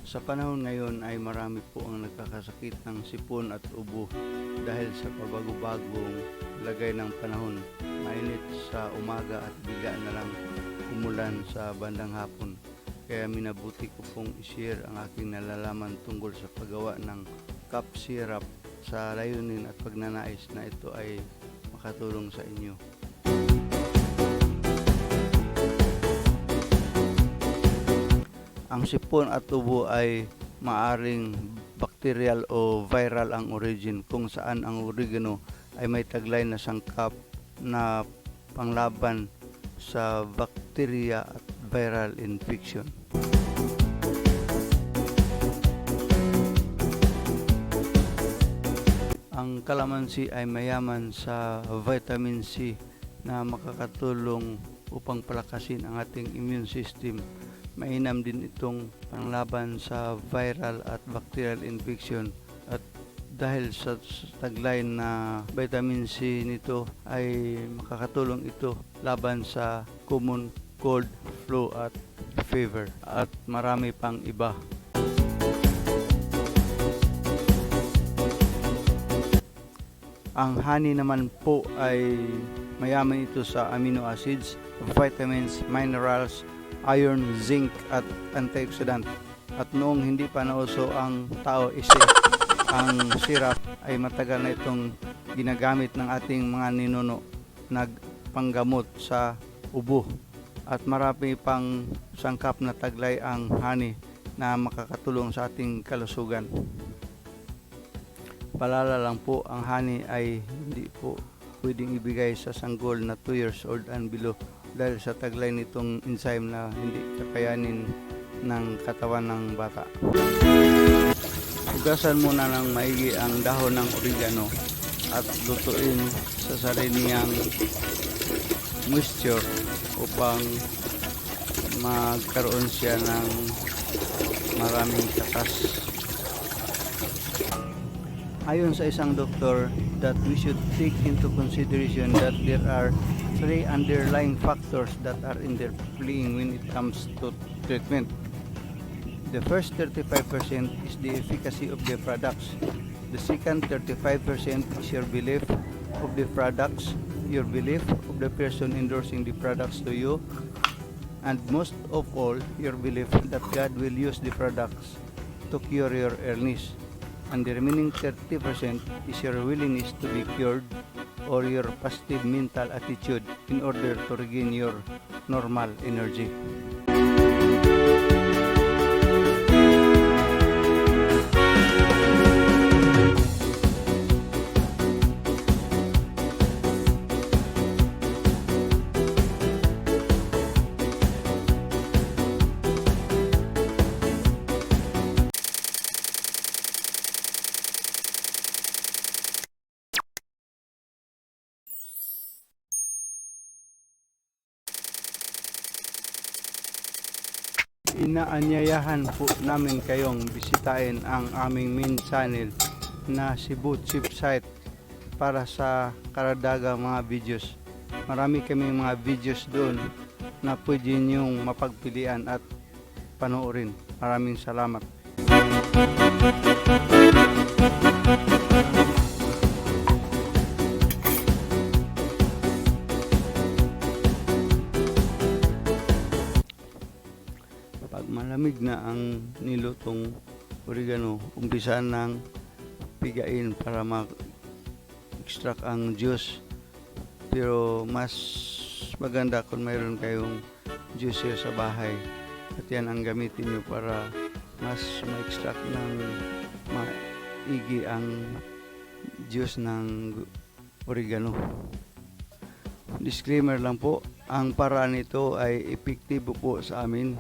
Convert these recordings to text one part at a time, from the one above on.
Sa panahon ngayon ay marami po ang nagkakasakit ng sipon at ubo dahil sa pabago-bagong lagay ng panahon. Mainit sa umaga at bigla na lang umulan sa bandang hapon. Kaya minabuti ko pong i-share ang aking nalalaman tungkol sa paggawa ng cough syrup sa layunin at pagnanais na ito ay makatulong sa inyo. Ang sipon at ubo ay maaring bacterial o viral ang origin, kung saan ang oregano ay may taglay na sangkap na panglaban sa bacteria at viral infection. Ang kalamansi ay mayaman sa vitamin C na makakatulong upang palakasin ang ating immune system. Mainam din itong panglaban sa viral at bacterial infection, at dahil sa taglay na vitamin C nito ay makakatulong ito laban sa common cold, flu at fever at marami pang iba. Ang honey naman po ay mayaman ito sa amino acids, vitamins, minerals, iron, zinc at antioxidant. At noong hindi pa nauso ang tao ang syrup ay matagal na itong ginagamit ng ating mga ninuno na panggamot sa ubo. At marami pang sangkap na taglay ang honey na makakatulong sa ating kalusugan. Palala lang po, ang honey ay hindi po pwedeng ibigay sa sanggol na 2 years old and below dahil sa taglay nitong enzyme na hindi kakayanin ng katawan ng bata. Hugasan muna ng maigi ang dahon ng oregano at lutuin sa sarili niyang moisture upang magkaroon siya ng maraming katas. Ayon sa isang doktor, that we should take into consideration that there are 3 underlying factors that are interplaying when it comes to treatment. The first 35% is the efficacy of the products. The second 35% is your belief of the products, your belief of the person endorsing the products to you, and most of all, your belief that God will use the products to cure your illness. And the remaining 30% is your willingness to be cured or your positive mental attitude in order to regain your normal energy. Inaanyayahan po namin kayong bisitahin ang aming main channel na Cebu Chief Site para sa karagdagang mga videos. Marami kami mga videos doon na pwede niyong mapagpilian at panoorin. Maraming salamat. Pag malamig na ang nilutong oregano, umpisa ng pigain para mag-extract ang juice. Pero mas maganda kung mayroon kayong juicer sa bahay. At yan ang gamitin nyo para mas ma-extract ng maigi ang juice ng oregano. Disclaimer lang po, ang paraan nito ay epektibo po sa amin.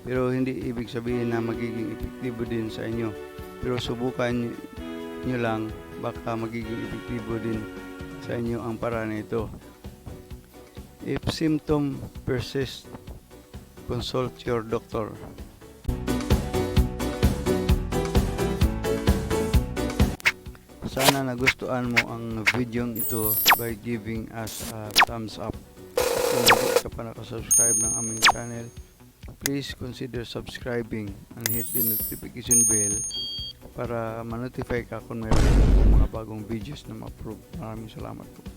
Pero hindi ibig sabihin na magiging epektibo din sa inyo. Pero subukan nyo lang, baka magiging epektibo din sa inyo ang paraan nito. If symptom persist, consult your doctor. Sana nagustuhan mo ang video ito by giving us a thumbs up. Kung hindi ka pa nakasubscribe ng aming channel, please consider subscribing and hit the notification bell para ma-notify ka kung meron akong mga bagong videos na ma-upload. Maraming salamat po.